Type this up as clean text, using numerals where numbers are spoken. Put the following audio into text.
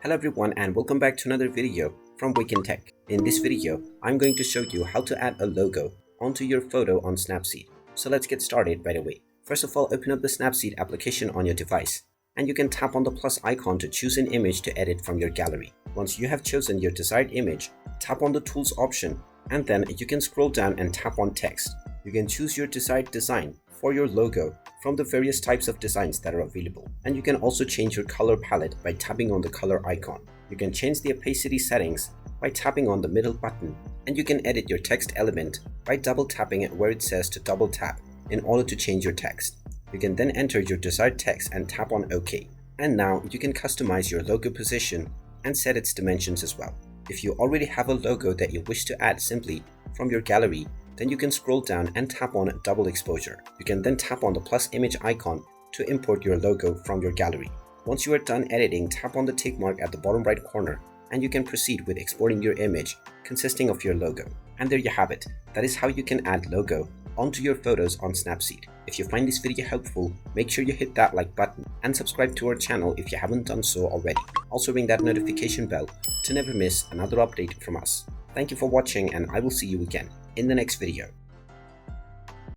Hello everyone and welcome back to another video from Wake&Tech. In this video, I'm going to show you how to add a logo onto your photo on Snapseed. So let's get started right away. First of all, open up the Snapseed application on your device and you can tap on the plus icon to choose an image to edit from your gallery. Once you have chosen your desired image, tap on the tools option and then you can scroll down and tap on text. You can choose your desired design for your logo from the various types of designs that are available. And you can also change your color palette by tapping on the color icon. You can change the opacity settings by tapping on the middle button. And you can edit your text element by double tapping it where it says to double tap in order to change your text. You can then enter your desired text and tap on OK. And now you can customize your logo position and set its dimensions as well. If you already have a logo that you wish to add simply from your gallery, then you can scroll down and tap on double exposure. You can then tap on the plus image icon to import your logo from your gallery. Once you are done editing, tap on the tick mark at the bottom right corner and you can proceed with exporting your image consisting of your logo. And there you have it. That is how you can add logo onto your photos on Snapseed. If you find this video helpful, make sure you hit that like button and subscribe to our channel if you haven't done so already. Also ring that notification bell to never miss another update from us. Thank you for watching and I will see you again in the next video.